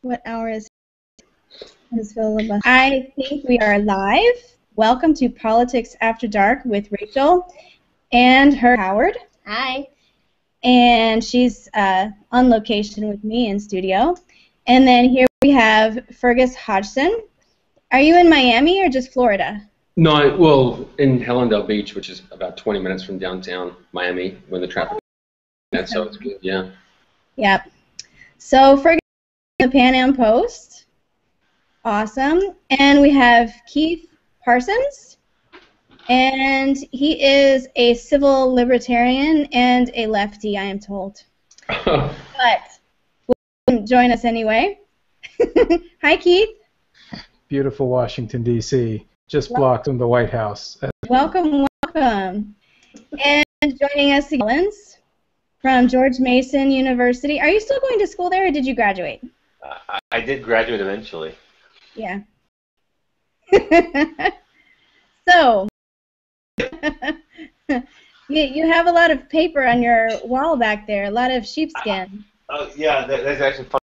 What hour is filibuster? I think we are live. Welcome to Politics After Dark with Rachel and her Howard. Hi. And she's on location with me in studio. And then here we have Fergus Hodgson. Are you in Miami or just Florida? No, well, in Hallandale Beach, which is about 20 minutes from downtown Miami, when the traffic is so it's good, yeah. Yep. So Fergus the Pan Am Post. Awesome. And we have Keith Parsons. And he is a civil libertarian and a lefty, I am told. But will join us anyway. Hi, Keith. Beautiful Washington, D.C. Just blocks from the White House. Welcome, welcome. And joining us, Collins from George Mason University. Are you still going to school there, or did you graduate? I did graduate eventually. Yeah. So, you have a lot of paper on your wall back there, a lot of sheepskin. Yeah, that's actually fun.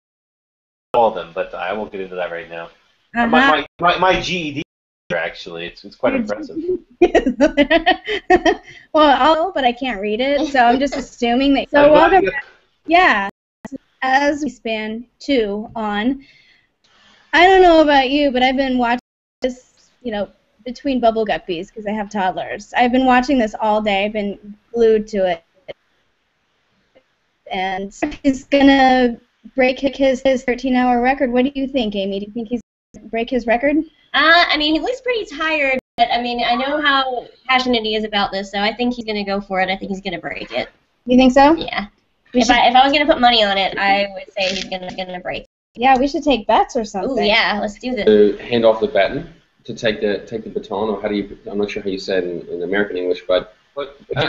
All of them, but I won't get into that right now. My GED, actually, it's quite impressive. Well, but I can't read it, so I'm just assuming that. So welcome. Yeah, as we span 2 on. I don't know about you, but I've been watching this, between bubble guppies because I have toddlers. I've been watching this all day. I've been glued to it. And he's going to break his 13-hour record. What do you think, Amy? Do you think he's going to break his record? I mean, he looks pretty tired, but I mean, I know how passionate he is about this, so I think he's going to go for it. I think he's going to break it. You think so? Yeah. If I was going to put money on it, I would say he's going to break it. Yeah, we should take bets or something. Ooh, yeah, let's do this. To hand off the baton, to take the baton, or how do you? I'm not sure how you say it in American English, but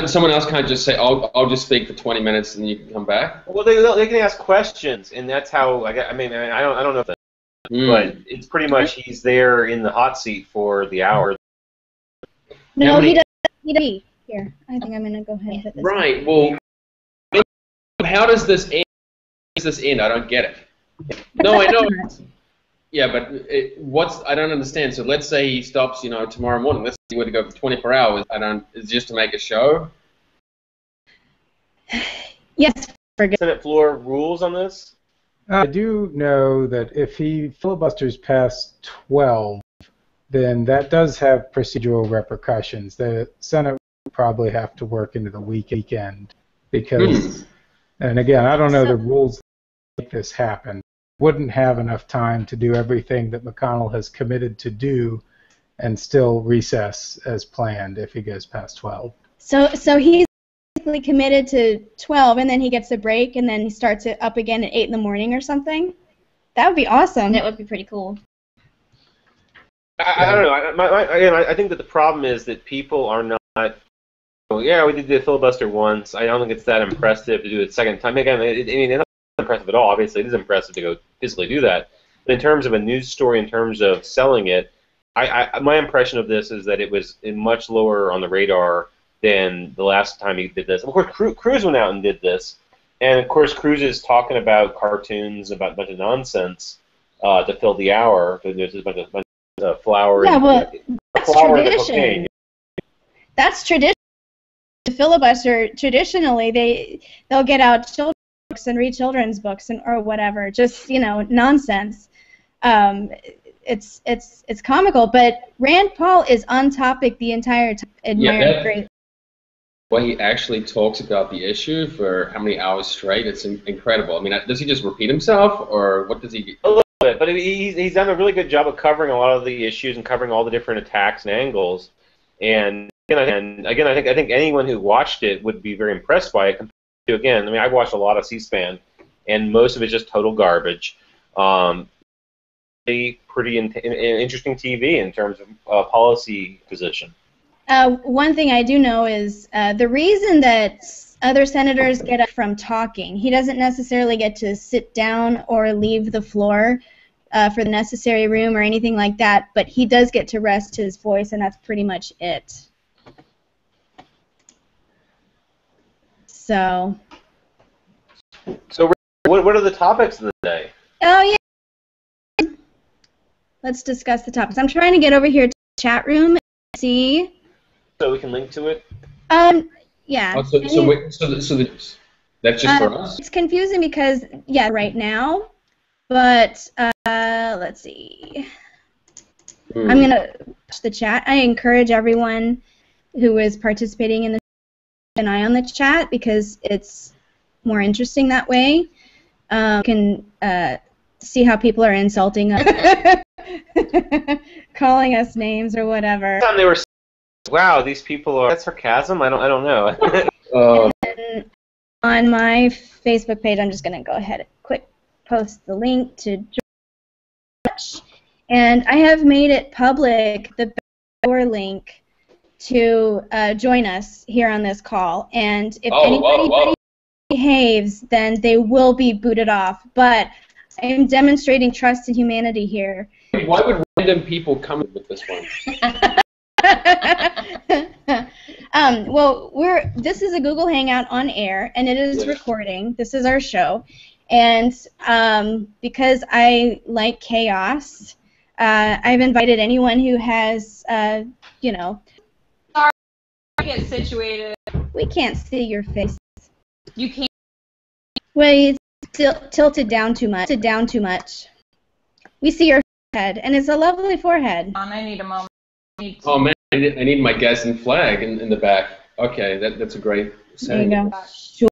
someone else can't just say, "I'll just speak for 20 minutes and you can come back." Well, they can ask questions, and that's how I don't know if that, but it's pretty much he's there in the hot seat for the hour. No, he doesn't. Here, I think I'm gonna go ahead and put this. Right. Well, how does this end? I don't get it. No, I know. Yeah, but I don't understand. So let's say he stops, tomorrow morning. Let's say he were to go for 24 hours. Is it just to make a show? Yes. Senate floor rules on this? I do know that if he filibusters past 12, then that does have procedural repercussions. The Senate will probably have to work into the weekend because, and again, I don't know the rules that make this happen. Wouldn't have enough time to do everything that McConnell has committed to do and still recess as planned if he goes past 12. So he's basically committed to 12, and then he gets a break, and then he starts it up again at 8 in the morning or something? That would be awesome. That would be pretty cool. I don't know. I think that the problem is that people are not. Well, yeah, we did the filibuster once. I don't think it's that impressive to do it a second time. Again, it's not impressive at all. Obviously, it is impressive to go physically do that. But in terms of a news story, in terms of selling it, my impression of this is that it was much lower on the radar than the last time he did this. Of course, Cruz went out and did this, and of course, Cruz is talking about cartoons, about a bunch of nonsense to fill the hour. There's a bunch of flower. Yeah, well, that's tradition. That's tradition. The filibuster, traditionally, they'll get out children's books and read children's books or whatever, just nonsense. It's comical, but Rand Paul is on topic the entire time. Well, he actually talks about the issue for how many hours straight. It's incredible. I mean, does he just repeat himself, or what does he? A little bit, but he's done a really good job of covering a lot of the issues and covering all the different attacks and angles. And again, I think anyone who watched it would be very impressed by it. Again, I mean, I've watched a lot of C-SPAN, and most of it's just total garbage. Pretty interesting TV in terms of policy position. One thing I do know is the reason that other senators get up from talking, he doesn't necessarily get to sit down or leave the floor for the necessary room or anything like that, but he does get to rest his voice, and that's pretty much it. So what are the topics of the day? Oh, yeah. let's discuss the topics. I'm trying to get over here to the chat room and see. So we can link to it? Yeah. Oh, so that's just for us? It's confusing because, yeah, right now, but let's see. I'm going to watch the chat. I encourage everyone who is participating in the keep an eye on the chat because it's more interesting that way. You can see how people are insulting us, calling us names or whatever. Time they were, wow, these people are. That's sarcasm. I don't know. And on my Facebook page, I'm just going to go ahead and quick post the link to join. And I have made it public the backdoor link to join us here on this call. And if anybody behaves, then they will be booted off. But I am demonstrating trust and humanity here. Why would random people come with this one? Well, this is a Google Hangout on air, and it is recording. This is our show. And because I like chaos, I've invited anyone who has, you know. Sorry, get situated. We can't see your face. You can't. Well, it's tilted down too much. We see your forehead, and it's a lovely forehead. I need a moment. Oh man, I need my Gadsden flag in the back. Okay, that's a great setting. There you go. Sure.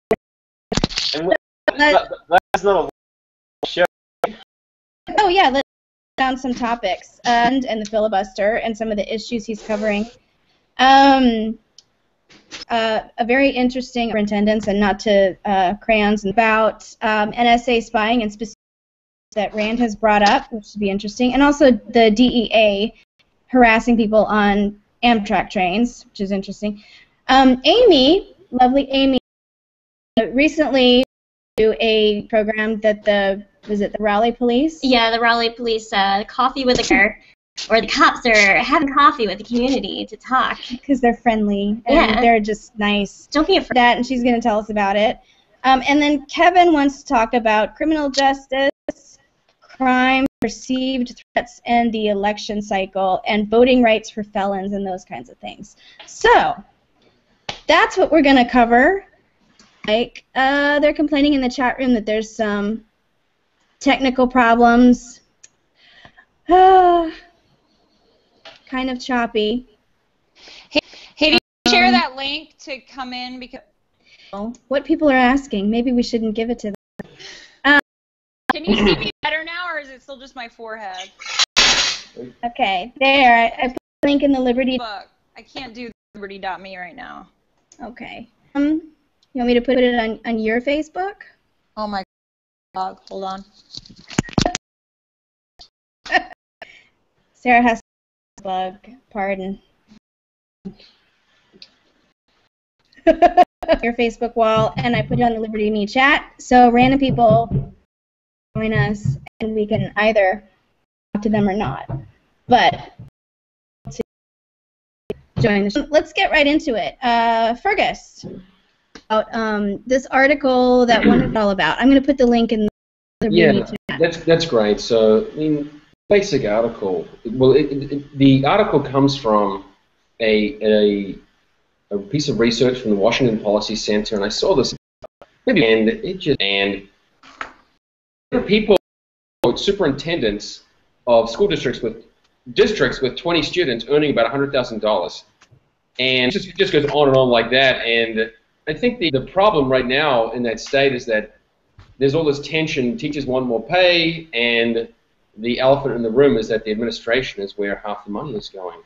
And that's not a show. Oh yeah, let's down some topics and the filibuster and some of the issues he's covering. A very interesting superintendents, and not to crayons, about NSA spying and specific that Rand has brought up, which should be interesting, and also the DEA harassing people on Amtrak trains, which is interesting. Amy, lovely Amy, recently do a program that was it the Raleigh Police? Yeah, the Raleigh Police coffee with a car, or the cops are having coffee with the community to talk. Because they're friendly and they're just nice. Don't be afraid. That, and she's going to tell us about it. And then Kevin wants to talk about criminal justice, crime, perceived threats, and the election cycle, and voting rights for felons and those kinds of things. So that's what we're going to cover. Like, they're complaining in the chat room that there's some technical problems. Kind of choppy. Hey, do you share that link to come in? Because what people are asking, maybe we shouldn't give it to them. can you see me better now, or is it still just my forehead? Okay, there. I put the link in the Liberty. Look, I can't do Liberty.me right now. Okay. You want me to put it on your Facebook? Oh my God! Hold on. Sarah has a bug. Pardon. Your Facebook wall, and I put it on the Liberty.me chat, so random people join us, and we can either talk to them or not. But to join the show. Let's get right into it. Fergus, about this article that one is all about. I'm going to put the link in the Liberty.me chat. That's great. So, I mean, basic article. Well, the article comes from a piece of research from the Washington Policy Center, and I saw this, and there are people, superintendents of school districts with 20 students earning about $100,000, and it just goes on and on like that. And I think the problem right now in that state is that there's all this tension. Teachers want more pay, and the elephant in the room is that the administration is where half the money is going.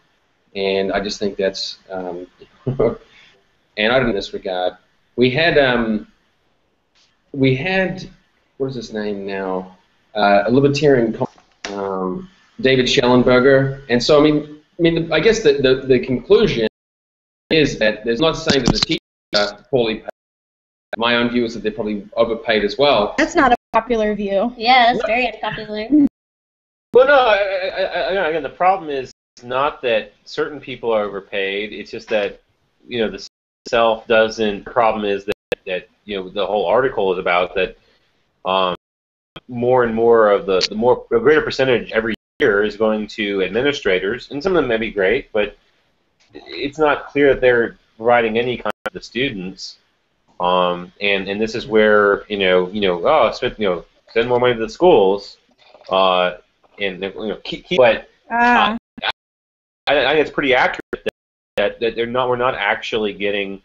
And I just think that's, and I don't in this regard. We had, what is his name now? A libertarian, David Schellenberger. And so, I guess the conclusion is that there's not saying that the teachers are poorly paid. My own view is that they're probably overpaid as well. That's not a popular view. Yeah, that's very unpopular. Well, no, again, the problem is not that certain people are overpaid. It's just that, the self doesn't. The problem is that the whole article is about that more and more of a greater percentage every year is going to administrators, and some of them may be great, but it's not clear that they're providing any kind of the students. And this is where send more money to the schools, and but I think it's pretty accurate that we're not actually getting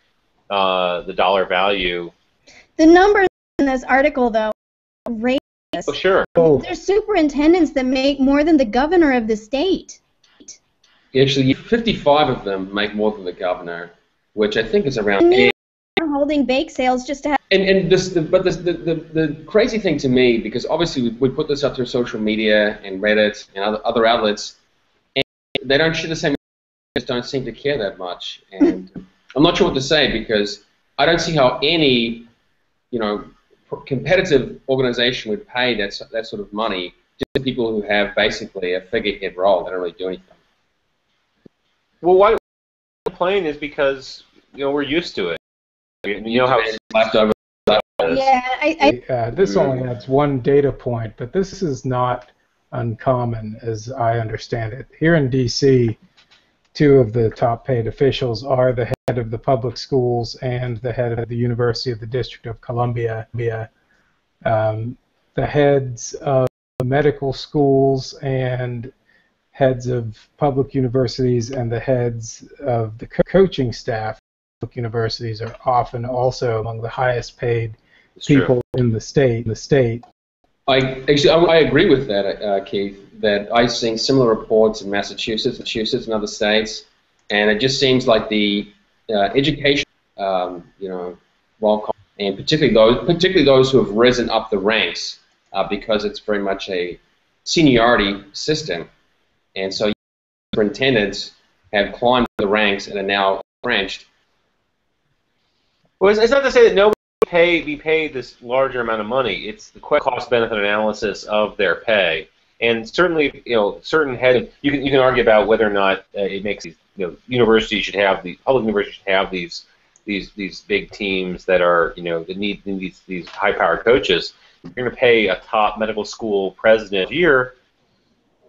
the dollar value. The numbers in this article, though, are outrageous. Oh, sure. There's superintendents that make more than the governor of the state. Actually, 55 of them make more than the governor, which I think is around. They're holding bake sales just to have. The crazy thing to me, because obviously we put this up through social media and Reddit and other outlets, and they don't share the same. Just don't seem to care that much, and I'm not sure what to say because I don't see how any, competitive organization would pay that sort of money to people who have basically a figurehead role. They don't really do anything. Well, why the complain is because we're used to it. You know how it's leftover. Yeah, this only adds one data point, but this is not uncommon, as I understand it. Here in D.C., two of the top paid officials are the head of the public schools and the head of the University of the District of Columbia. The heads of medical schools and heads of public universities and the heads of the coaching staff of public universities are often also among the highest paid people in the state. I agree with that, Keith. That I've seen similar reports in Massachusetts, and other states, and it just seems like the education, and particularly those who have risen up the ranks, because it's very much a seniority system, and so superintendents have climbed the ranks and are now entrenched. Well, it's not to say that nobody be paid this larger amount of money. It's the cost-benefit analysis of their pay. And certainly, certain head you can argue about whether or not it makes these, universities should have public universities should have these big teams that are, that need these high-powered coaches. You're going to pay a top medical school president a year.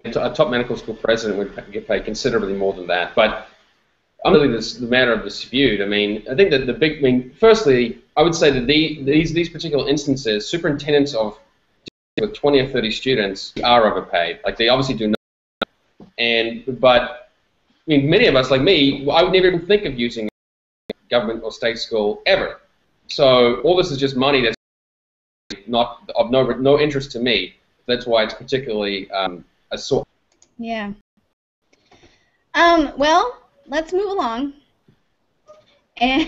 A top medical school president would get paid considerably more than that. But really, the matter of dispute. I mean, I think that firstly, I would say that these particular instances, superintendents of with 20 or 30 students are overpaid. Like, they obviously do not. But I mean, many of us, like me, I would never even think of using a government or state school ever. So all this is just money that's not of no interest to me. That's why it's particularly a source. Yeah. Well, let's move along. And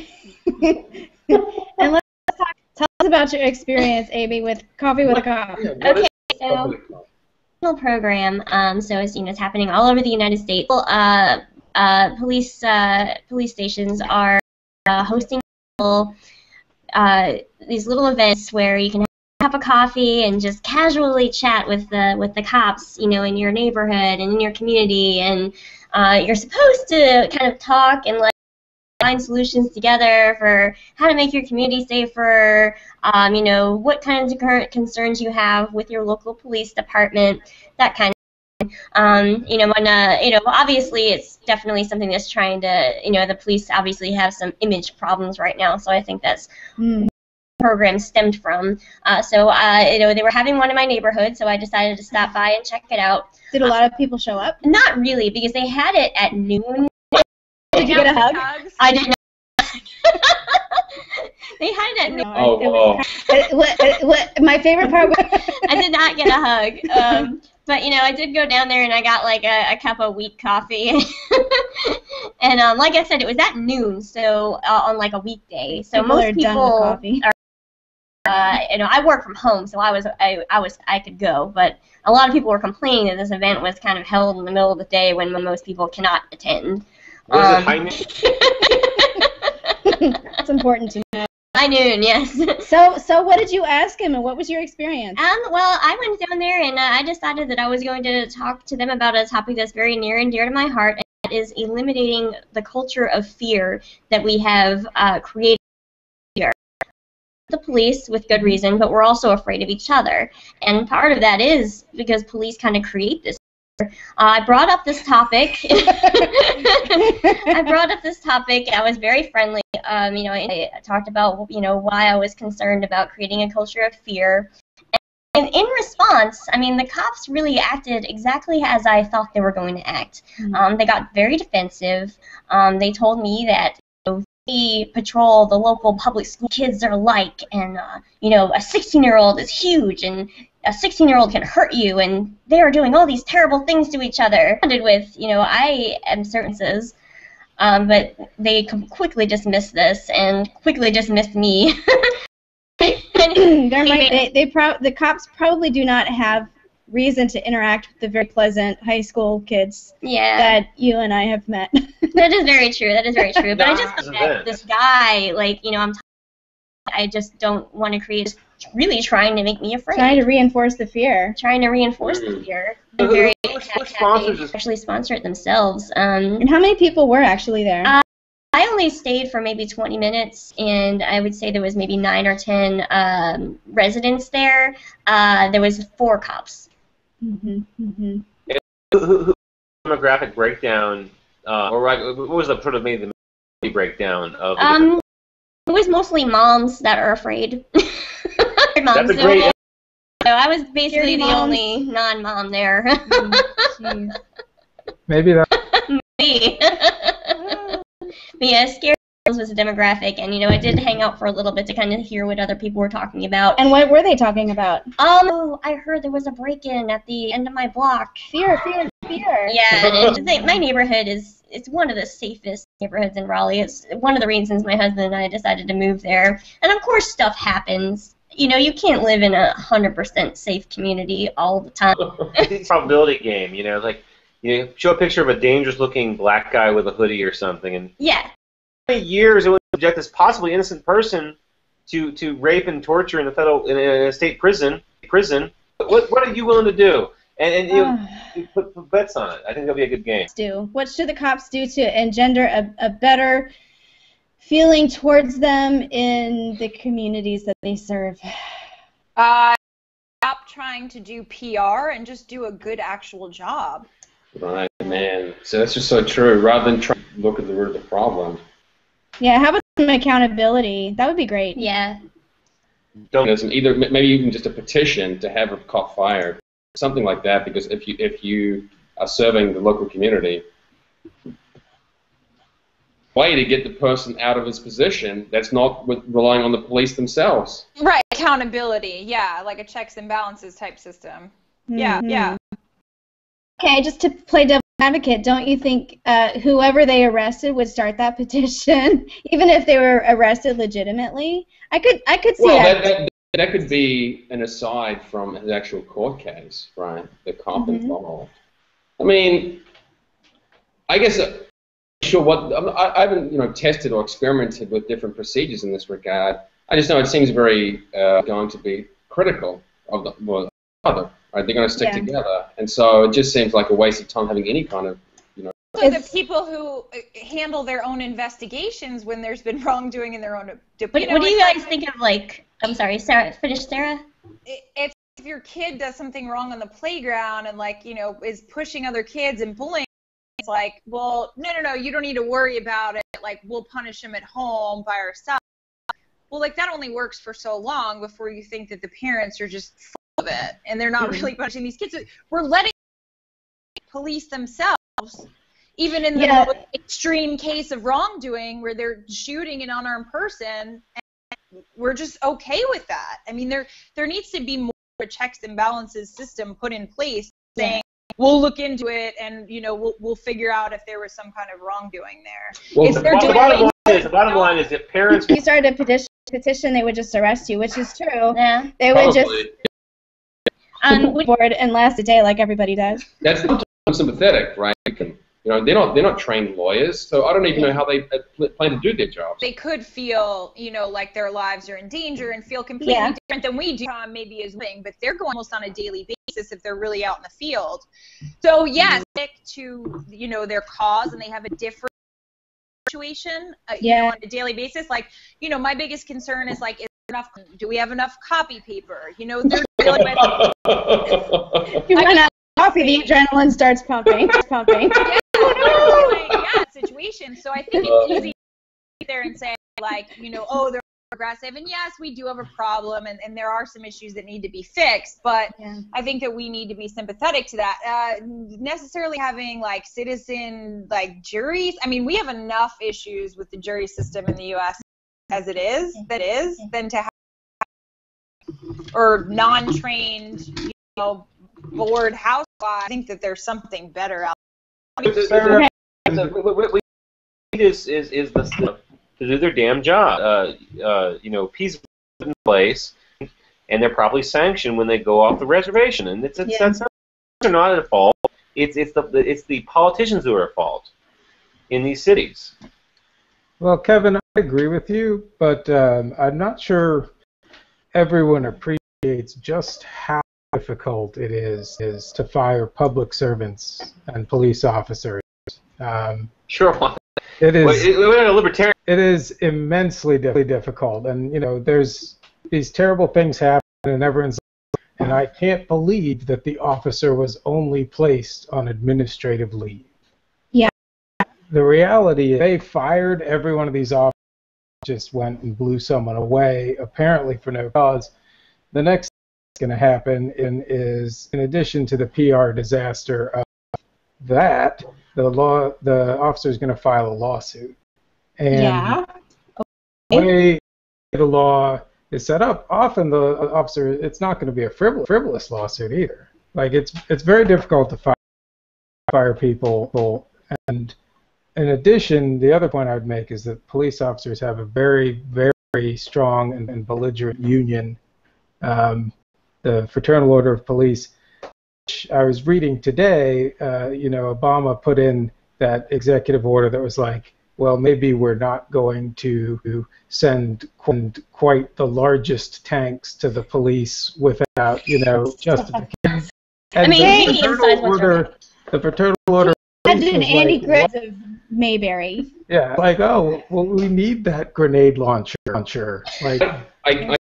let's talk. Tell us about your experience, AB, with Coffee with a Cop. Okay, so program. So it's happening all over the United States. Police stations are hosting these little events where you can have a cup of coffee and just casually chat with the cops, in your neighborhood and in your community, and you're supposed to kind of talk and find solutions together for how to make your community safer, what kinds of current concerns you have with your local police department, that kind of thing. Obviously it's definitely something that's trying to, the police obviously have some image problems right now, so I think that's program stemmed from. They were having one in my neighborhood, so I decided to stop by and check it out. Did a lot of people show up? Not really, because they had it at noon. Did you get a hug? I did not. They had it at noon. What my favorite part was I did not get a hug. But I did go down there and I got like a cup of weak coffee. And like I said, it was at noon, so on like a weekday. So most people are, I work from home, so I could go, but a lot of people were complaining that this event was kind of held in the middle of the day when most people cannot attend. Was it high noon? It's important to know. High noon, yes. So what did you ask him, and what was your experience? Well, I went down there and I decided that I was going to talk to them about a topic that's very near and dear to my heart, and that is eliminating the culture of fear that we have created here. The police, with good reason, but we're also afraid of each other. And part of that is because police kind of create this. I brought up this topic. I was very friendly. I talked about, why I was concerned about creating a culture of fear. And in response, the cops really acted exactly as I thought they were going to act. They got very defensive. They told me that we patrol the local public school, kids are alike, and a 16-year-old is huge, and a 16-year-old can hurt you, and they are doing all these terrible things to each other. With, I am certain, but they quickly dismissed this and quickly dismissed me. The cops probably do not have reason to interact with the very pleasant high school kids that you and I have met. That is very true. But I just felt that this guy, I just don't want to create. Really trying to make me afraid. Trying to reinforce the fear. Who sponsors this? Actually sponsor it themselves. And how many people were actually there? I only stayed for maybe 20 minutes, and I would say there was maybe 9 or 10 residents there. There was 4 cops. Who demographic breakdown, or what was the sort of maybe the breakdown of? It was mostly moms that are afraid. Moms. That's a great. So I was basically the only non-mom there. Maybe that. Me. But yeah, Scared was a demographic, and I did hang out for a little bit to kind of hear what other people were talking about. And what were they talking about? I heard there was a break-in at the end of my block. Fear. Yeah, and my neighborhood it's one of the safest neighborhoods in Raleigh. It's one of the reasons my husband and I decided to move there. And of course, stuff happens. You can't live in a 100% safe community all the time. It's a probability game, show a picture of a dangerous-looking black guy with a hoodie or something, and yeah. How many years it would subject this possibly innocent person to rape and torture in a state prison? What are you willing to do? And you put bets on it. I think that'll be a good game. What should the cops do to engender a better feeling towards them in the communities that they serve? Stop trying to do PR and just do a good actual job. Right, man. So that's just so true. Rather than trying to look at the root of the problem. Yeah, how about some accountability? That would be great. Yeah. Either maybe even just a petition to have a cop fired, something like that. Because if you are serving the local community, way to get the person out of his position that's not relying on the police themselves. Right, accountability. Yeah, like a checks and balances type system. Mm-hmm. Yeah. Okay, just to play devil's advocate, don't you think whoever they arrested would start that petition, even if they were arrested legitimately? I could see that. That could be an aside from his actual court case, right? The cop involved. I guess. I haven't tested or experimented with different procedures in this regard. I just know it seems very going to be critical of the other. Right? They're going to stick together, and so it just seems like a waste of time having any kind of So the people who handle their own investigations when there's been wrongdoing in their own. What do you guys think of I'm sorry, Sarah. Finish, Sarah. It's if your kid does something wrong on the playground and is pushing other kids and bullying. It's like, well, no, you don't need to worry about it. We'll punish him at home by ourselves. Well, that only works for so long before you think that the parents are just full of it and they're not really punishing these kids. We're letting police themselves, even in the most extreme case of wrongdoing where they're shooting an unarmed person, and we're just okay with that. There needs to be more of a checks and balances system put in place saying, we'll look into it, and we'll figure out if there was some kind of wrongdoing there. Well, the bottom line is that parents. If you started a petition, they would just arrest you, which is true. Yeah. They would just board and last a day like everybody does. That's not sympathetic, right? They're not trained lawyers, so I don't even know how they plan to do their jobs. They could feel, like their lives are in danger and feel completely different than we do. Maybe is living, but they're going almost on a daily basis if they're really out in the field. So stick to their cause, and they have a different situation on a daily basis. My biggest concern is do we have enough copy paper? They're dealing with. coffee, the adrenaline starts pumping. Yeah, situation. So I think it's easy to sit there and say, like, oh, they're aggressive. And yes, we do have a problem, and there are some issues that need to be fixed. But I think that we need to be sympathetic to that. Necessarily having, like, citizen, like, juries. I mean, we have enough issues with the jury system in the U.S. as it is, than to have or non-trained, board housewives. I think that there's something better out there. What is the to do their damn job. Peace in place, and they're probably sanctioned when they go off the reservation. And that's not at fault. It's the politicians who are at fault in these cities. Well, Kevin, I agree with you, but I'm not sure everyone appreciates just how difficult it is to fire public servants and police officers. Sure. It is. We're a libertarian. It is immensely difficult, and there's these terrible things happen, and everyone's like, and I can't believe that the officer was only placed on administrative leave. Yeah. The reality is they fired every one of these officers, just went and blew someone away, apparently for no cause. The next thing that's going to happen is, in addition to the PR disaster of that, the officer is going to file a lawsuit. And the way the law is set up, often the officer, it's not going to be a frivolous lawsuit either. Like, it's very difficult to fire people. And in addition, the other point I would make is that police officers have a very, very strong and belligerent union, the Fraternal Order of Police. I was reading today, Obama put in that executive order that was like, well, maybe we're not going to send quite the largest tanks to the police without, justification. And the Fraternal Order. Imagine Andy Griggs of Mayberry. Yeah, like, oh, well, we need that grenade launcher. Like, I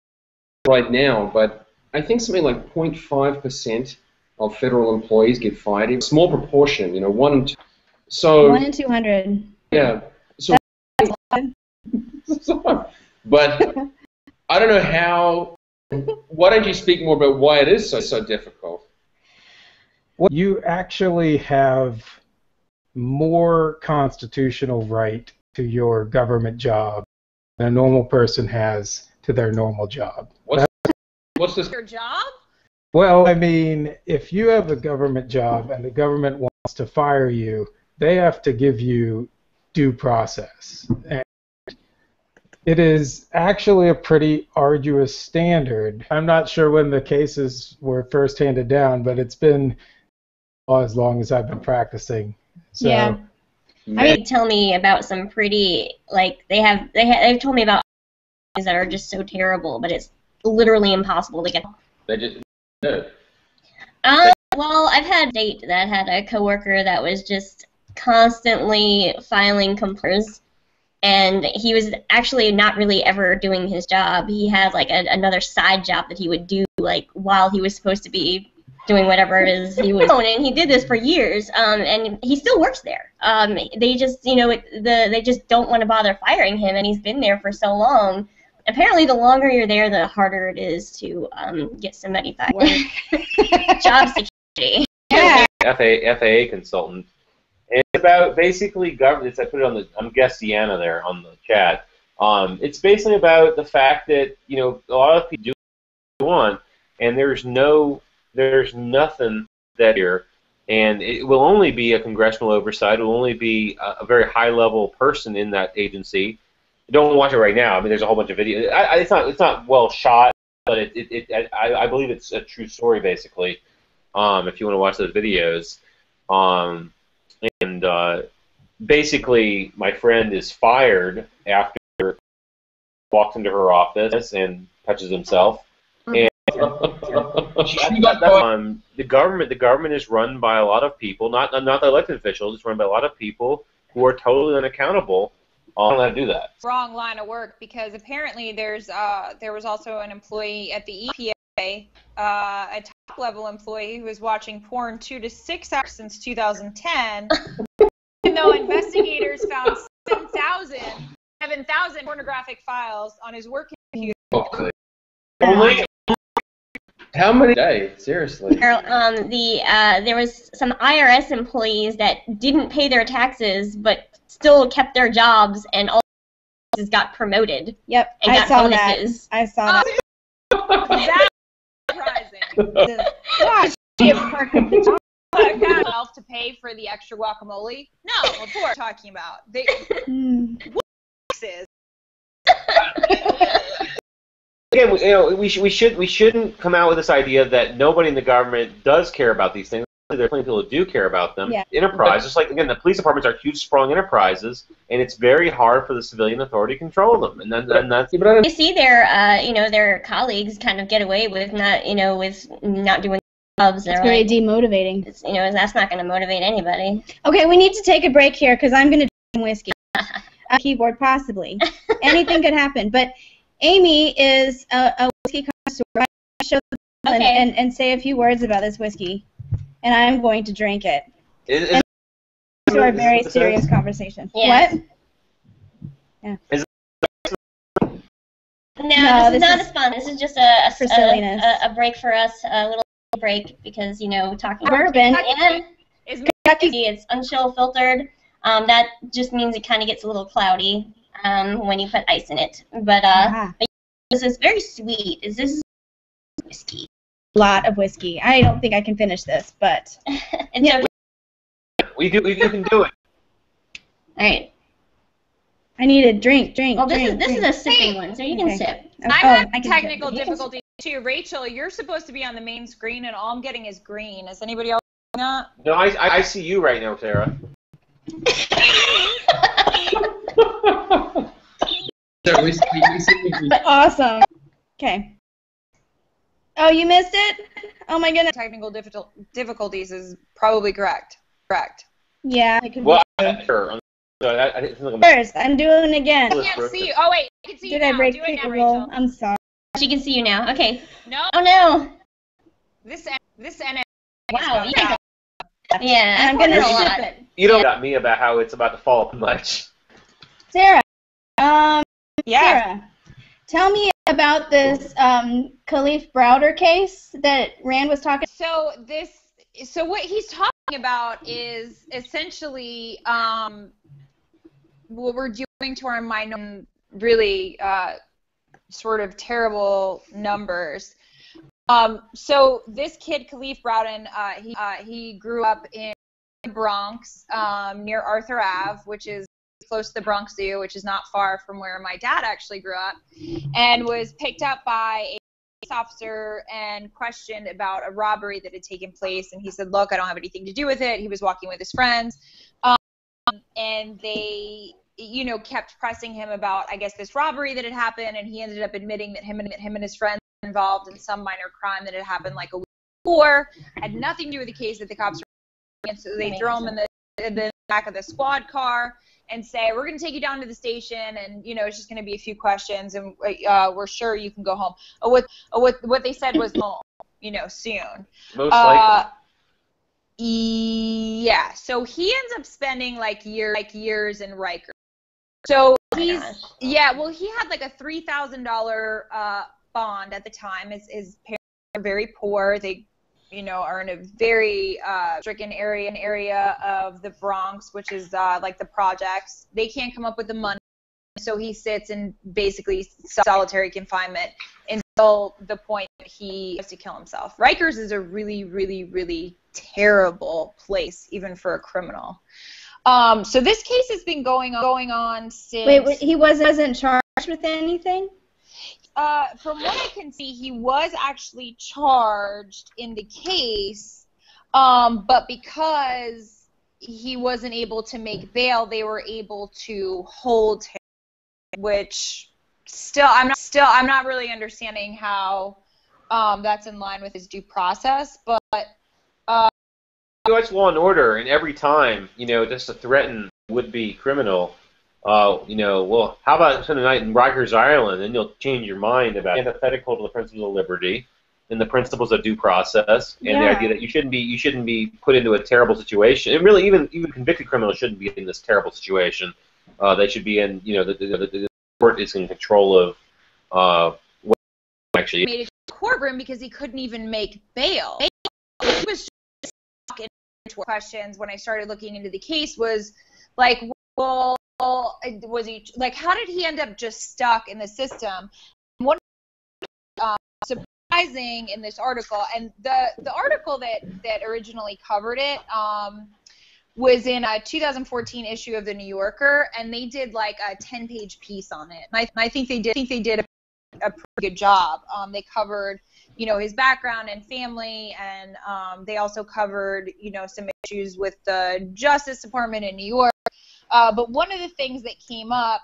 right now, but I think something like 0.5% of federal employees get fired. A small proportion, 1 in 2. So 1 in 200. Yeah. So, but I don't know how. Why don't you speak more about why it is so difficult? Well, you actually have more constitutional right to your government job than a normal person has to their normal job. What's this? Your job? Well, I mean, if you have a government job and the government wants to fire you, they have to give you due process. And it is actually a pretty arduous standard. I'm not sure when the cases were first handed down, but it's been as long as I've been practicing. So, yeah. They tell me about some pretty, like, they've told me about things that are just so terrible, but it's literally impossible to get. They just no. Well, I've had a date that had a coworker that was just constantly filing complaints, and he was actually not really ever doing his job. He had like another side job that he would do like while he was supposed to be doing whatever it is he was doing, and he did this for years, and he still works there. They just, they just don't want to bother firing him, and he's been there for so long. Apparently, the longer you're there, the harder it is to get somebody fired. Job security. Yeah. FAA consultant. And it's about basically government. I put it on I'm guest Deanna there on the chat. It's basically about the fact that a lot of people do want, and there's nothing that here, and it will only be a congressional oversight. It will only be a very high level person in that agency. Don't watch it right now. I mean, there's a whole bunch of videos. It's not well shot, but I believe it's a true story basically. If you want to watch those videos, basically my friend is fired after he walks into her office and touches himself. And the government is run by a lot of people, not the elected officials. It's run by a lot of people who are totally unaccountable. I don't know how to do that. Wrong line of work, because apparently there was also an employee at the EPA, a top top-level employee who was watching porn 2 to 6 hours since 2010, even though investigators found 7,000 pornographic files on his work computer. Only? How many a day? Seriously. There was some IRS employees that didn't pay their taxes, but still kept their jobs, and all got promoted. Yep, and got bonuses. I saw that. That's surprising. Gosh, be a perk of the job. Got to pay for the extra guacamole? No, of course. Talking about what taxes? Again, we shouldn't come out with this idea that nobody in the government does care about these things. There are plenty of people who do care about them. Yeah. Enterprise, just like, again, the police departments are huge, strong enterprises, and it's very hard for the civilian authority to control them. And that's. They see their, their colleagues kind of get away with not doing jobs. It's very demotivating. That's not going to motivate anybody. Okay, we need to take a break here because I'm going to drink whiskey. Keyboard, possibly. Anything could happen. But Amy is a whiskey connoisseur. I'm going to show the and say a few words about this whiskey. And I'm going to drink it. To our very serious conversation. Yes. What? Yeah. No, this is not a sponsor. This is just a break for us, a little break because talking bourbon is Kentucky. It's unchill filtered. That just means it kind of gets a little cloudy when you put ice in it. But this is very sweet. Is this whiskey? Lot of whiskey. I don't think I can finish this, but yeah, we can do it. All right. I need a drink. Well, this is a sipping one, so you can sip. I'm having technical difficulties too. Rachel, you're supposed to be on the main screen, and all I'm getting is green. Is anybody else doing that? No, I see you right now, Sarah. Awesome. Okay. Oh, you missed it? Oh my goodness. Technical difficulties is probably correct. Correct. Yeah. I can sure. First, I'm doing it again. I can't see you. Oh wait, I can see you now. Did I break Do it now, the Rachel. roll? I'm sorry. She can see you now. Okay. No. Oh no. This NS. Wow. Yeah. I'm gonna sip it. You don't got me about how it's about to fall much. Sarah. Yeah. Sarah, tell me about this Khalif Browder case that Rand was talking. So what he's talking about is essentially what we're doing to our minority, really sort of terrible numbers. So this kid, Khalif Browder, he grew up in the Bronx near Arthur Ave, which is close to the Bronx Zoo, which is not far from where my dad actually grew up, and was picked up by a police officer and questioned about a robbery that had taken place. And he said, look, I don't have anything to do with it. He was walking with his friends. And they, kept pressing him about, I guess, this robbery that had happened. And he ended up admitting that him and his friends were involved in some minor crime that had happened like a week before. Had nothing to do with the case that the cops were doing. And so they throw him in the back of the squad car and say, we're going to take you down to the station, and, it's just going to be a few questions, and we're sure you can go home. What they said was home, soon. Most likely. Yeah, so he ends up spending, years in Rikers. So he had, like, a $3,000 bond at the time. His parents are very poor. They are in a very stricken area of the Bronx, which is like the projects. They can't come up with the money, so he sits in basically solitary confinement until the point that he has to kill himself. Rikers is a really, really, really terrible place, even for a criminal. So this case has been going on since. Wait, he wasn't charged with anything? From what I can see, he was actually charged in the case, but because he wasn't able to make bail, they were able to hold him, which I'm not really understanding how that's in line with his due process, but you watch Law and Order, and every time, just to threaten would-be criminal, well, how about spend a night in Rikers Island, and you'll change your mind about antithetical to the principles of liberty, in the principles of due process and Yeah. the idea that you shouldn't be put into a terrible situation. And really, even convicted criminals shouldn't be in this terrible situation. They should be in, the court is in control of what actually Made it to the courtroom because he couldn't even make bail. It was just into questions when I started looking into the case was like, well, was he like, how did he end up just stuck in the system? One surprising in this article, and the article that originally covered it was in a 2014 issue of the New Yorker, and they did like a 10-page piece on it. And I think they did a pretty good job. They covered, his background and family, and they also covered, some issues with the Justice Department in New York. But one of the things that came up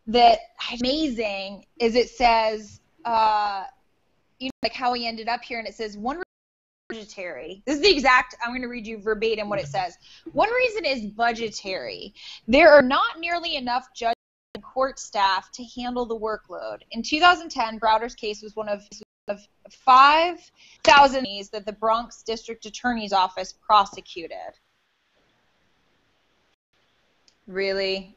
that is amazing is it says, like how he ended up here, and it says one budgetary. This is the exact, I'm going to read you verbatim what it says. One reason is budgetary. There are not nearly enough judges and court staff to handle the workload. In 2010, Browder's case was one of 5,000 that the Bronx District Attorney's Office prosecuted. Really?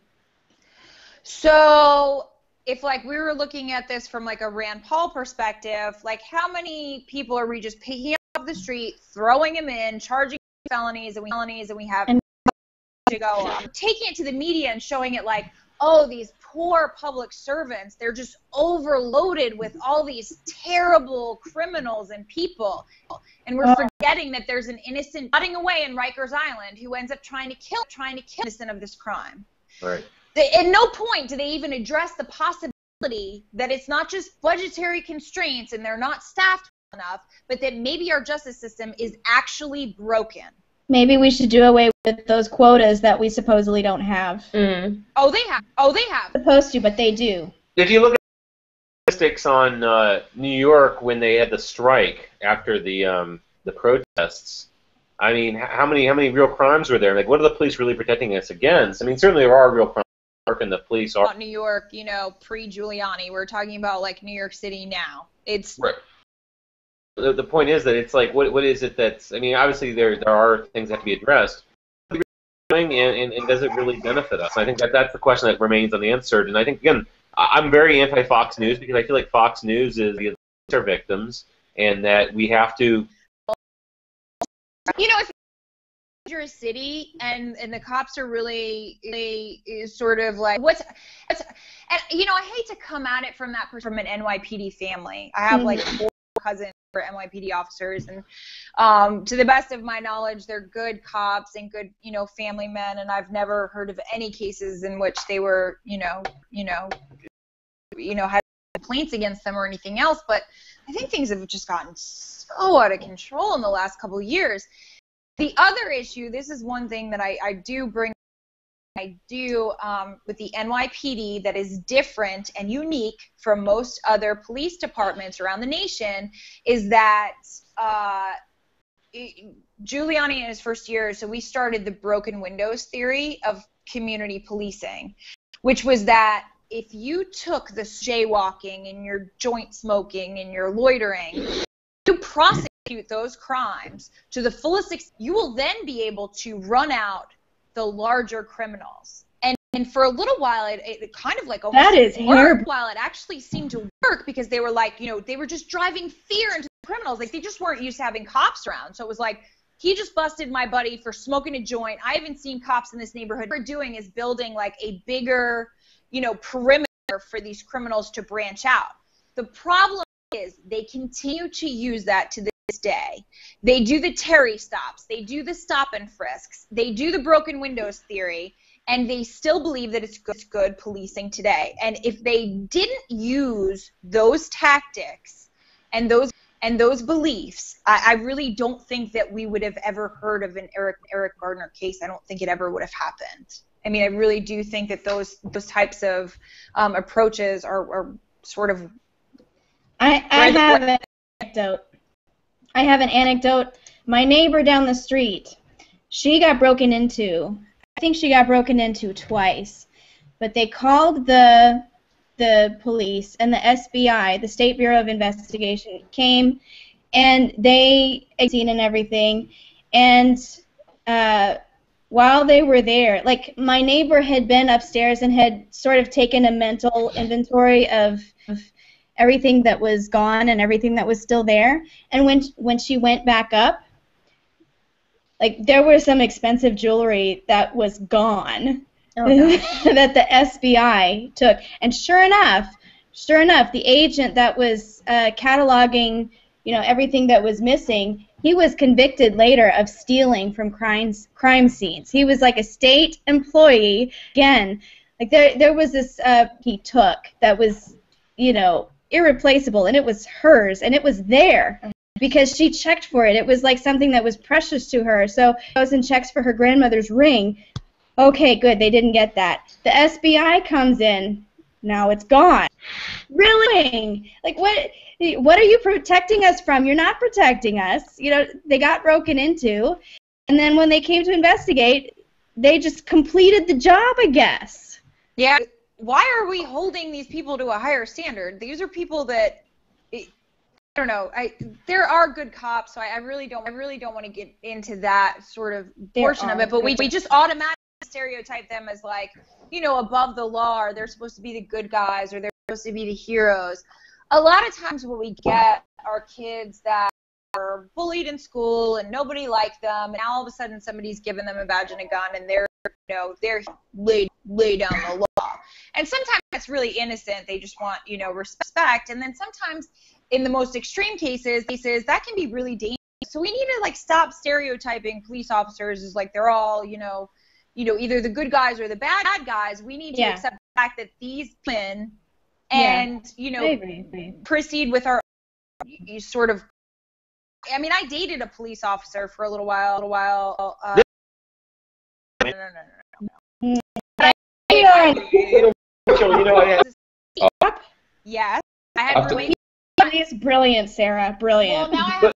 So if like we were looking at this from like a Rand Paul perspective, like how many people are we just picking up off the street, throwing them in, charging felonies, and we have to go taking it to the media and showing it like, oh, these poor public servants, they're just overloaded with all these terrible criminals and people. And we're forgetting that there's an innocent rotting away in Rikers Island who ends up trying to kill innocent of this crime. Right. At no point do they even address the possibility that it's not just budgetary constraints and they're not staffed enough, but that maybe our justice system is actually broken. Maybe we should do away with those quotas that we supposedly don't have. Mm. Oh, they have. Supposed to, but they do. If you look at statistics on New York when they had the strike after the protests, I mean, how many real crimes were there? Like, what are the police really protecting us against? I mean, certainly there are real crimes, and the police are. Not New York, pre-Giuliani. We're talking about like New York City now. It's right. The point is that it's like, what is it that's? I mean, obviously there are things that have to be addressed. And does it really benefit us? I think that's the question that remains unanswered. And I think, again, I'm very anti-Fox News because I feel like Fox News is the victims, and that we have to. If you're a city and the cops are really sort of like and I hate to come at it from an NYPD family. I have like 4 cousins who are NYPD officers, and to the best of my knowledge, they're good cops and good family men, and I've never heard of any cases in which they were had complaints against them or anything else. But I think things have just gotten so out of control in the last couple of years. The other issue, this is one thing that I do bring with the NYPD that is different and unique from most other police departments around the nation, is that Giuliani in his first year, so we started the broken windows theory of community policing, which was that if you took the jaywalking and your joint smoking and your loitering, you prosecute those crimes to the fullest extent, you will then be able to run out the larger criminals. And for a little while, it kind of like almost that is terrible. While it actually seemed to work because they were like, they were just driving fear into the criminals. Like they just weren't used to having cops around. So it was like, he just busted my buddy for smoking a joint. I haven't seen cops in this neighborhood. What we're doing is building like a bigger, perimeter for these criminals to branch out. The problem is they continue to use that to this day. They do the Terry stops. They do the stop and frisks. They do the broken windows theory. And they still believe that it's good policing today. And if they didn't use those tactics and those beliefs, I really don't think that we would have ever heard of an Eric Gardner case. I don't think it ever would have happened. I mean, I really do think that those types of approaches are sort of. I have an anecdote. I have an anecdote. My neighbor down the street, she got broken into. I think she got broken into twice, but they called the the police and the SBI, the State Bureau of Investigation, came, and they seen and everything, and while they were there, like, my neighbor had been upstairs and had sort of taken a mental inventory of everything that was gone and everything that was still there, and when she went back up, like, there was some expensive jewelry that was gone. Oh, that the SBI took, and sure enough, the agent that was cataloging, everything that was missing, he was convicted later of stealing from crime scenes. He was like a state employee. Again, like there was this he took that was, irreplaceable, and it was hers, and it was there because she checked for it. It was like something that was precious to her. So goes and checks for her grandmother's ring. Okay, good, they didn't get that. The SBI comes in, now it's gone. Really? Like, what are you protecting us from? You're not protecting us. They got broken into, and then when they came to investigate, they just completed the job, I guess. Yeah, why are we holding these people to a higher standard? These are people that, I don't know. There are good cops, so I really don't want to get into that sort of portion of it, but we just automatically stereotype them as, like, above the law, or they're supposed to be the good guys, or they're supposed to be the heroes. A lot of times what we get are kids that are bullied in school and nobody liked them, and now all of a sudden somebody's given them a badge and a gun, and they're lay down the law. And sometimes it's really innocent. They just want, respect. And then sometimes in the most extreme cases, that can be really dangerous. So we need to, like, stop stereotyping police officers as, like, they're all, either the good guys or the bad guys. We need to accept the fact that these men and, proceed with our sort of, I mean, I dated a police officer for a little while. No. Yes. I had really. It's brilliant, Sarah. Brilliant. Well, now I have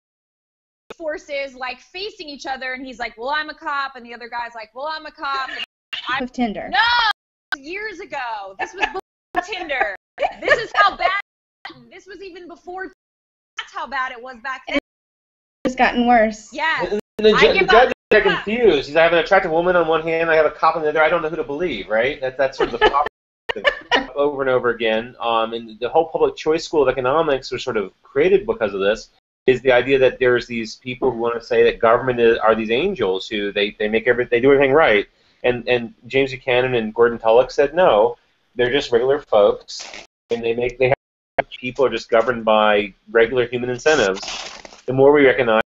forces, like, facing each other, and he's like, well, I'm a cop, and the other guy's like, well, I'm a cop. Of Tinder. No, years ago. This was before Tinder. This is how bad. This was even before. That's how bad it was back then. It's gotten worse. Yeah. The judges are confused. He's, I have an attractive woman on one hand, I have a cop on the other. I don't know who to believe, right? That's sort of the problem over and over again. And the whole public choice school of economics was sort of created because of this. Is the idea that there's these people who want to say that government are these angels who they do everything right, and James Buchanan and Gordon Tullock said no, they're just regular folks, and people are just governed by regular human incentives. The more we recognize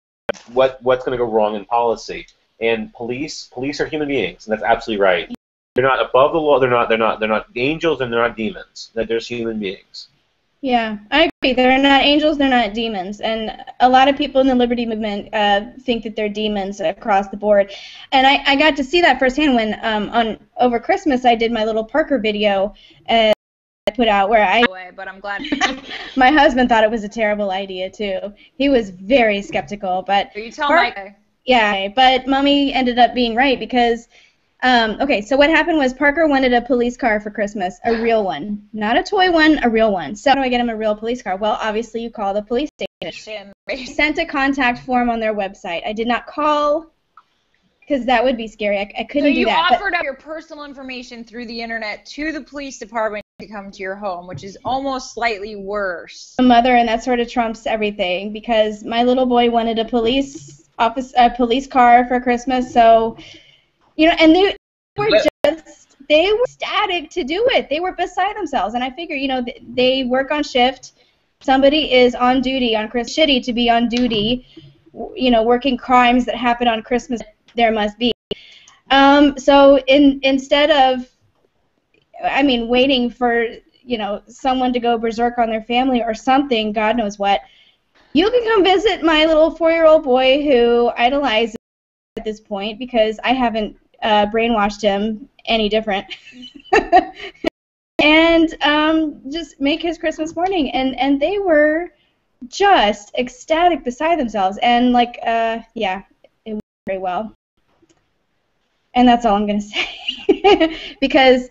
what's going to go wrong in policy, and police are human beings, and that's absolutely right. They're not above the law. They're not angels, and they're not demons. They're just human beings. Yeah, I agree. They're not angels, they're not demons. And a lot of people in the Liberty movement think that they're demons across the board. And I got to see that firsthand when over Christmas I did my little Parker video I put out where but I'm glad. My husband thought it was a terrible idea too. He was very skeptical, but you tell Mike. Yeah, but Mommy ended up being right because okay, so what happened was Parker wanted a police car for Christmas, a real one. Not a toy one, a real one. So how do I get him a real police car? Well, obviously you call the police station. I sent a contact form on their website. I did not call because that would be scary. I couldn't do that. So you offered up your personal information through the internet to the police department to come to your home, which is almost slightly worse. A mother, and that sort of trumps everything because my little boy wanted a police car for Christmas, so... and they were ecstatic to do it. They were beside themselves. And I figure, they work on shift. Somebody is on duty on Christmas. Shitty to be on duty, working crimes that happen on Christmas. There must be. So instead of, waiting for, someone to go berserk on their family or something, God knows what, you can come visit my little 4-year-old boy who idolizes at this point because I haven't brainwashed him any different. And just make his Christmas morning. And they were just ecstatic beside themselves. And, it went very well. And that's all I'm going to say. Because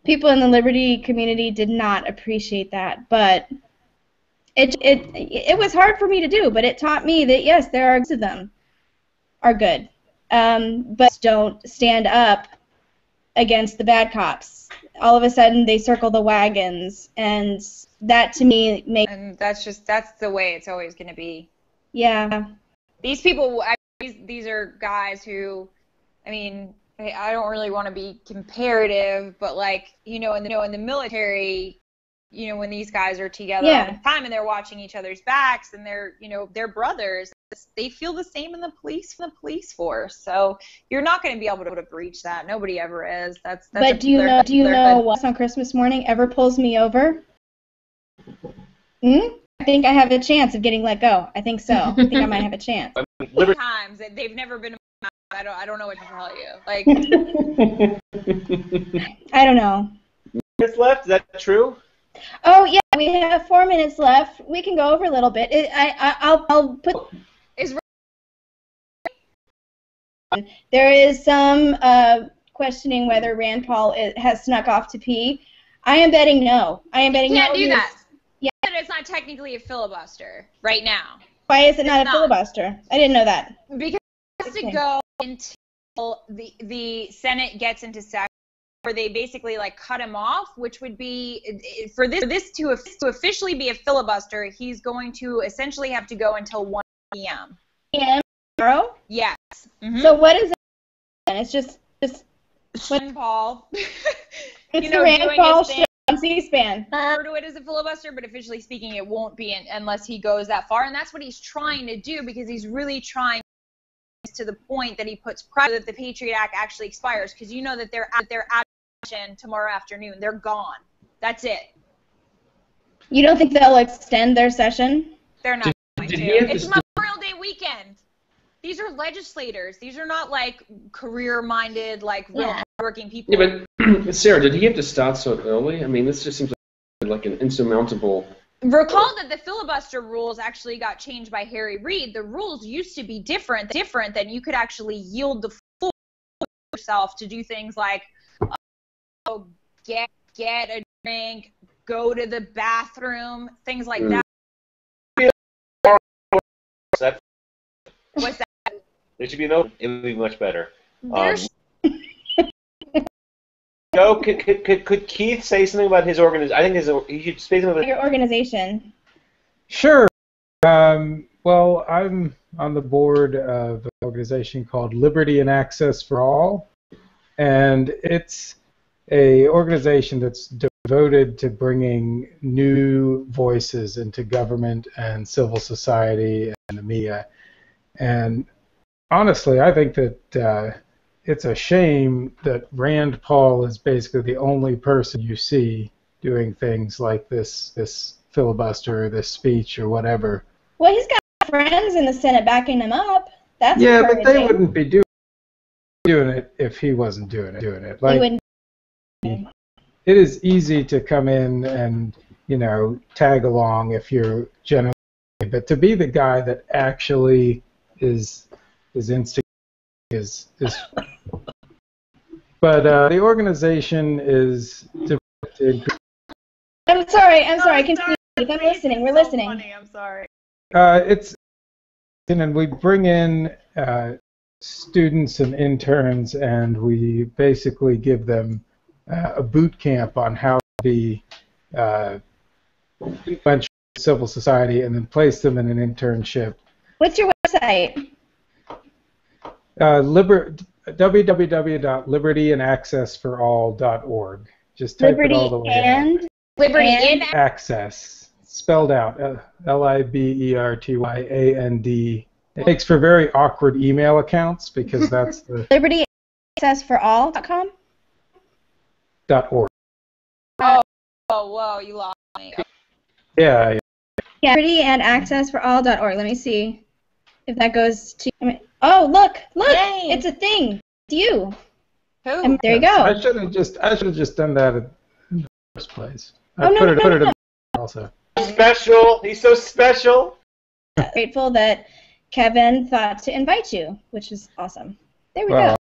people in the Liberty community did not appreciate that, but it was hard for me to do, but it taught me that yes, there are of them are good, but don't stand up against the bad cops. All of a sudden, they circle the wagons, and that to me makes. And that's the way it's always going to be. Yeah. These people, these are guys who, I mean, I don't really want to be comparative, but like, in the military, when these guys are together all the time and they're watching each other's backs and they're brothers, they feel the same in the police force. So you're not going to be able to breach that. Nobody ever is. That's but do you know what on Christmas morning ever pulls me over? I think I have a chance of getting let go. I think so. I think I might have a chance. Times they've never been. I don't know what to tell you. Like, I don't know. Minutes left? Is that true? Oh yeah, we have 4 minutes left. We can go over a little bit. I'll put. There is some questioning whether Rand Paul has snuck off to pee. I am betting no. I am betting no. You can't do that. Yeah. It's not technically a filibuster right now. Why is it not a filibuster? I didn't know that. Because it has to go until the Senate gets into session, where they basically like cut him off, which would be for this to officially be a filibuster. He's going to essentially have to go until 1 p.m. Tomorrow? Yes. Mm-hmm. So what is it? It's just Rand Paul. It's the Rand Paul show on C-SPAN. Refer to it as a filibuster, but officially speaking, it won't be unless he goes that far, and that's what he's trying to do because he's really trying to the point that he puts pressure that the Patriot Act actually expires because you know that they're out of session tomorrow afternoon. They're gone. That's it. You don't think they'll extend their session? They're not going to. It's Memorial Day weekend. These are legislators. These are not like career-minded, like real working people. Yeah, but Sarah, did he have to start so early? I mean, this just seems like an insurmountable. Recall that the filibuster rules actually got changed by Harry Reid. The rules used to be different than you could actually yield the floor yourself to do things like get a drink, go to the bathroom, things like that. What's that? There should be no. It would be much better. Could Keith say something about his organization? I think he should say something about your organization. Sure. Well, I'm on the board of an organization called Liberty and Access for All, and it's a organization that's devoted to bringing new voices into government and civil society and the media. And honestly, I think that it's a shame that Rand Paul is basically the only person you see doing things like this filibuster, or this speech, or whatever. Well, he's got friends in the Senate backing him up. That's but they wouldn't be doing it if he wasn't doing it. Like, it is easy to come in and tag along if you're generally, but to be the guy that actually is instigating is. But the organization is. I'm sorry. Continue. I'm listening. We're listening. Funny. I'm sorry. And we bring in students and interns, and we basically give them a boot camp on how to be influential in civil society, and then place them in an internship. What's your website? www.libertyandaccessforall.org. Just type it all the way out. Liberty and Access, spelled out, Libertyand. It makes for very awkward email accounts because that's the LibertyAccessForAll.com? .org. Oh, whoa, you lost me. Yeah. LibertyAndAccessForAll.org. Let me see if that goes to. Oh, look! Yay. It's a thing. It's you. Who? There you go. I should have just done that in the first place. I put it in also. Special. He's so special. Grateful that Kevin thought to invite you, which is awesome. There we go.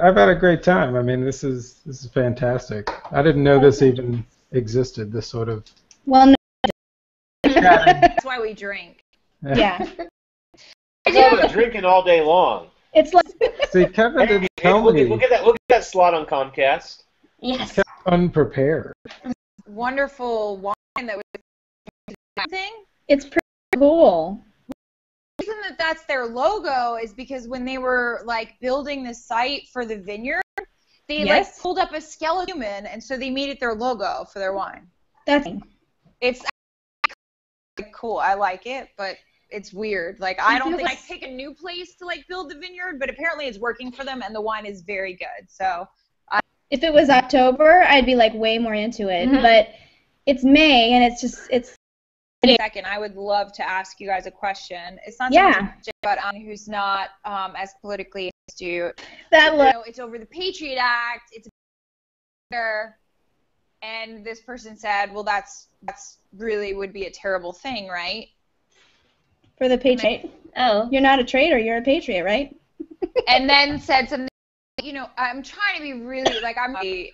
I've had a great time. I mean, this is fantastic. I didn't know this even existed. This sort of. Well, no. That's why we drink. Yeah. I'm drinking all day long. It's like. See, Kevin didn't tell me. Look at that slot on Comcast. Yes. Kept unprepared. Wonderful wine that was thing. It's pretty cool. The reason that's their logo is because when they were like building the site for the vineyard, they like pulled up a skeleton human, and so they made it their logo for their wine. It's cool. I like it, but it's weird. Like I don't think I pick a new place to like build the vineyard, but apparently it's working for them, and the wine is very good. So if it was October, I'd be like way more into it. But it's May, and it's. Second, I would love to ask you guys a question. It's not but who's not as politically astute. It's over the Patriot Act. It's and this person said, well, that's really would be a terrible thing, right? For the Patriot. Oh, you're not a traitor. You're a patriot, right? And then said something. You know, I'm trying to be really like I'm a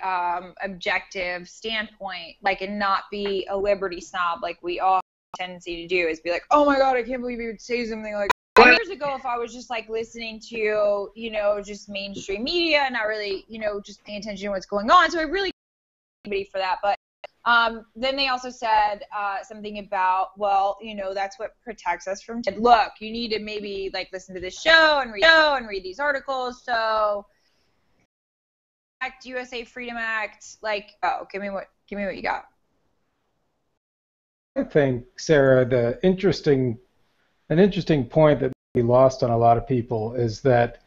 objective standpoint, like, and not be a liberty snob like we all have a tendency to do, is be like, oh my god, I can't believe you would say something like that. Years ago, if I was just like listening to, you know, just mainstream media and not really, you know, just paying attention to what's going on, so I really anybody for that. But then they also said something about, well, you know, that's what protects us from. Look, you need to maybe like listen to this show and read these articles. So. USA Freedom Act, like, give me what you got. I think, Sarah, an interesting point that may be lost on a lot of people is that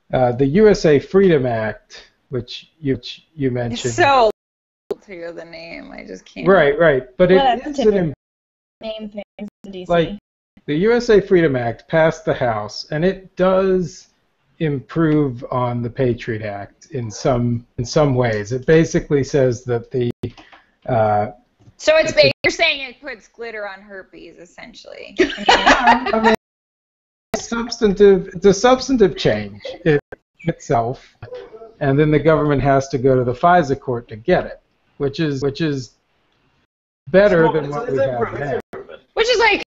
the USA Freedom Act, which you mentioned. It's so to hear the name, I just can't. Right, but it is an name thing in DC. Like the USA Freedom Act passed the House, and it does improve on the Patriot Act in some ways. It basically says that the so it's you're saying it puts glitter on herpes, essentially. I mean, it's a substantive change in itself, and then the government has to go to the FISA court to get it, which is better than what we have now. Which is like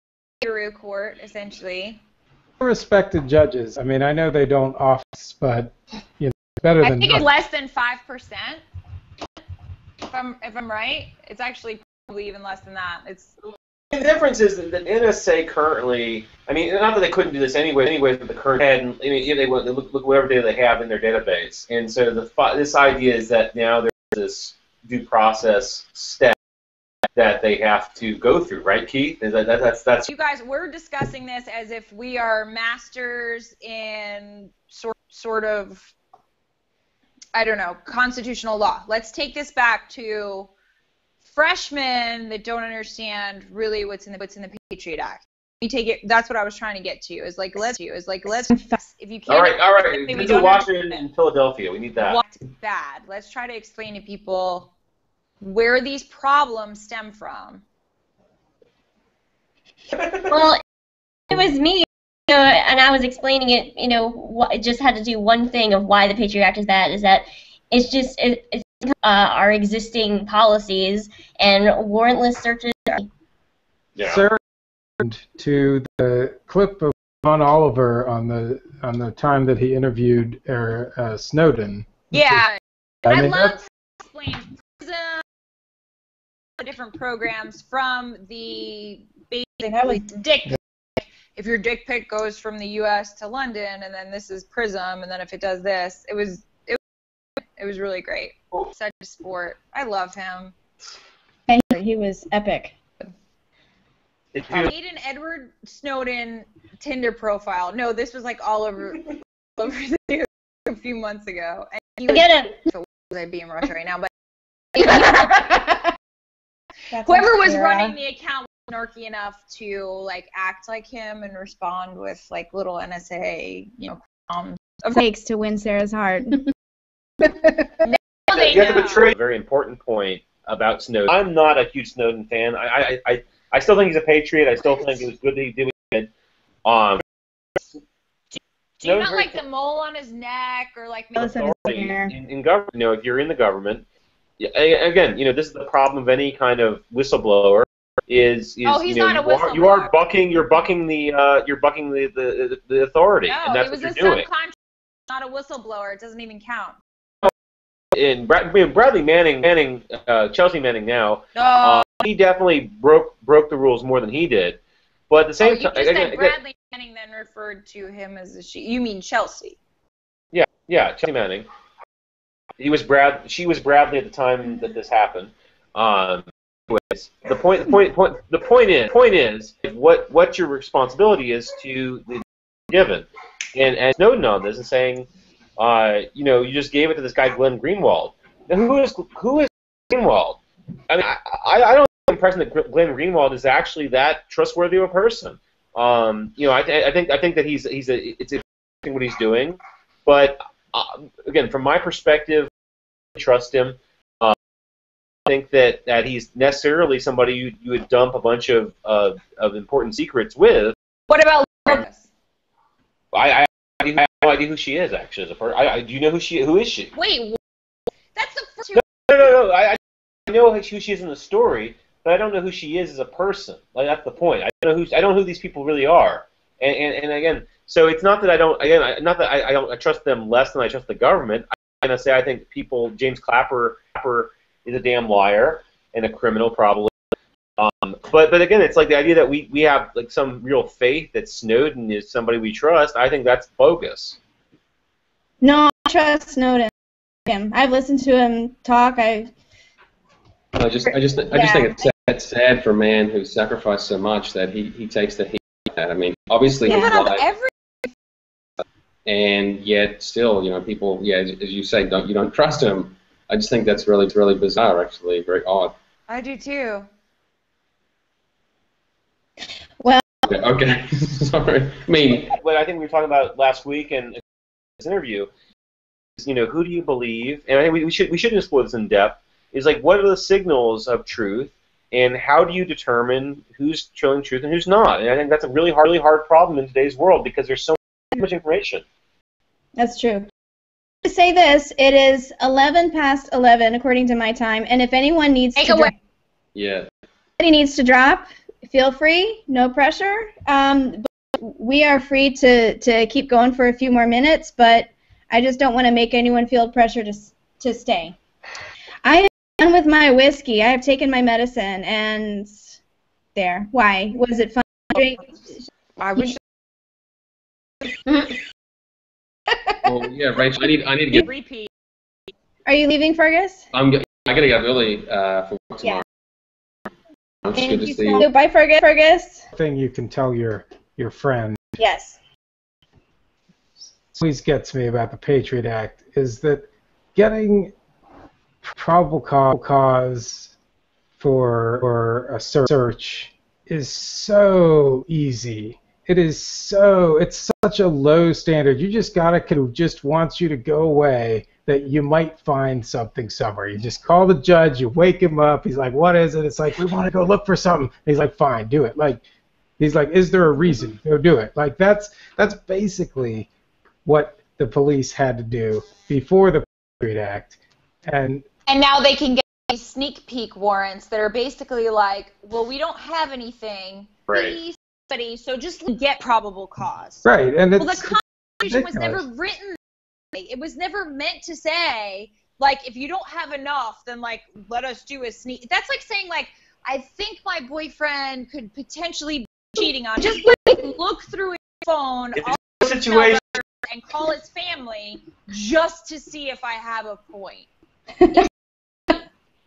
a court, essentially. Respected judges. I mean, I know they don't office, but you know, better than. I think it's less than 5%. If I'm right, it's actually probably even less than that. The difference is that NSA currently, I mean, not that they couldn't do this anyway with the current head, and I mean, they look whatever data they have in their database, and so this idea is that now there's this due process step that they have to go through, right, Keith? That's. You guys, we're discussing this as if we are masters in sort of, I don't know, constitutional law. Let's take this back to freshmen that don't understand really what's in the Patriot Act. We take it. That's what I was trying to get to. Is like let's. If you can't. All right. Denzel Washington in Philadelphia. We need that. What's bad? Let's try to explain to people where these problems stem from. Well, it was me, you know, and I was explaining it. You know, it just had to do one thing of why the Patriot Act is bad. Is that it's just it's our existing policies and warrantless searches. Yeah. Sarah, to the clip of John Oliver on the time that he interviewed Snowden. Yeah, I love to explain the different programs from the basically dick pic. If your dick pic goes from the U.S. to London, and then this is PRISM, and then if it does this, it was really great. Such a sport. I love him. He was epic. Made an Edward Snowden Tinder profile. No, this was like all over the news a few months ago. And he was, Get him. So I'd be in Russia right now, but whoever was running the account was snarky enough to like act like him and respond with like little NSA, you know, takes to win Sarah's heart. You have to betray a very important point about Snowden. I'm not a huge Snowden fan. I still think he's a patriot. I still think it was good that he did what he did. Do you not like the mole on his neck or like authority in government? You know, if you're in the government, again, you know, this is the problem of any kind of whistleblower. Is oh, he's you know, not a whistleblower. You're bucking the authority, no, and that's he was what a you're doing. subcontractor, not a whistleblower. It doesn't even count. And Bradley Manning, Chelsea Manning now, he definitely broke the rules more than he did. But at the same time, said Bradley Manning then referred to him as a she. You mean Chelsea? Yeah, Chelsea Manning. She was Bradley at the time that this happened. Anyways, the point is what your responsibility is to the given, and Snowden on this and saying, you know, you just gave it to this guy Glenn Greenwald. Now, who is Greenwald? I mean, I don't get the impression that Glenn Greenwald is actually that trustworthy of a person. You know, I think that it's interesting what he's doing, but again, from my perspective, I trust him. I think that he's necessarily somebody you would dump a bunch of important secrets with. What about Lucas? I have no idea who she is, actually, as a person. Do you know who is she? Wait, that's the first. No. I know who she is in the story, but I don't know who she is as a person. Like, that's the point. I don't know who these people really are. And again, so it's not that I don't trust them less than I trust the government. I'm gonna say I think James Clapper is a damn liar and a criminal probably. But again, it's like the idea that we have like some real faith that Snowden is somebody we trust. I think that's bogus. No, I trust Snowden. I've listened to him talk. I just think it's sad for a man who sacrificed so much that he takes the heat. I mean, obviously he's lied, and yet still, you know, people, as you say, you don't trust him. I just think that's really bizarre, actually, very odd. I do too. Well. Okay. Sorry. I mean, what I think we were talking about last week in this interview is, you know, who do you believe? And I think we should explore this in depth. Is like, what are the signals of truth, and how do you determine who's telling truth and who's not? And I think that's a really hard problem in today's world because there's so much information. That's true. To say this, it is 11 past 11 according to my time, and if anyone needs to drop, anybody needs to drop, feel free, no pressure. But we are free to keep going for a few more minutes, but I just don't want to make anyone feel pressure to stay. I am done with my whiskey. I have taken my medicine, and there. Why? Was it fun? I wish. well, yeah, Rachel, I need to get. Repeat. Are you leaving, Fergus? I gotta get up early for work tomorrow. It's good to see you. Bye, Fergus. Thing you can tell your friend. Yes. Always gets me about the Patriot Act is that getting probable cause for a search is so easy. It's such a low standard. You just got who just wants you to go away, that you might find something somewhere. You just call the judge, you wake him up, he's like, what is it? It's like, we want to go look for something. And he's like, fine, do it. Like, he's like, is there a reason? Go do it. Like, that's basically what the police had to do before the Patriot Act. And now they can get these sneak peek warrants that are basically like, well, we don't have anything. Right. So just get probable cause. Right. And the Constitution was never written. It was never meant to say, like, if you don't have enough, then, like, let us do a sneak. That's like saying, like, I think my boyfriend could potentially be cheating on me. Just look through his phone and call his family just to see if I have a point.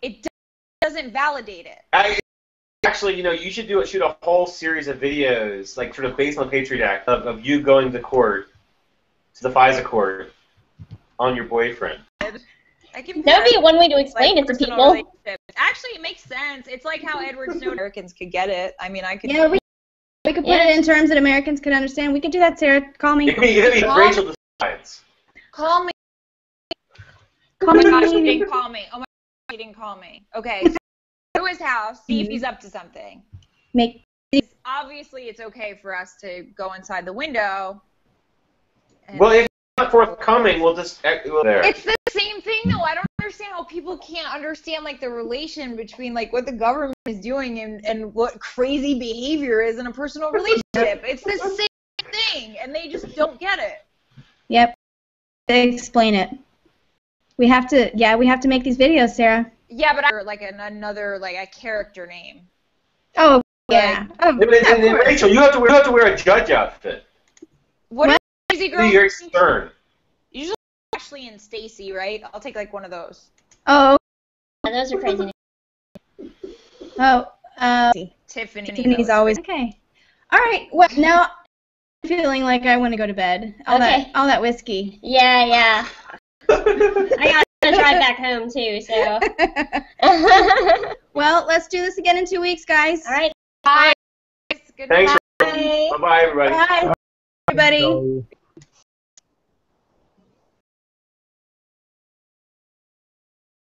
It doesn't validate it. Actually, you know, you should shoot a whole series of videos, like, sort of based on the Patriot Act, of you going to court, to the FISA court, on your boyfriend. That would be one way to explain it to people. Actually, it makes sense. It's like how Edward Snowden Americans could get it. I mean, I could. Yeah, we could put it in terms that Americans could understand. We could do that, Sarah. Call me. Rachel decides. Call me. Oh my gosh, he didn't call me. Oh my gosh, he didn't call me. Okay, so go to his house, see if he's up to something. Obviously, it's okay for us to go inside the window. Well, if it's not forthcoming, we'll just there. It's the same thing, though. I don't understand how people can't understand like the relation between like what the government is doing and what crazy behavior is in a personal relationship. It's the same thing, and they just don't get it. Yep. They explain it. We have to make these videos, Sarah. Yeah, but like another like a character name. Oh yeah. And Rachel, you have to wear a judge outfit. What is crazy girl? You're stern. Usually Ashley and Stacy, right? I'll take like one of those. Oh. Yeah, those are crazy names. Oh. Tiffany. Tiffany's always okay. All right. Well, now I'm feeling like I want to go to bed. All that whiskey. Yeah. I gotta drive back home too, so. Well, let's do this again in 2 weeks, guys. All right. Bye. Good Thanks. night. Bye-bye, everybody. Bye, everybody. So-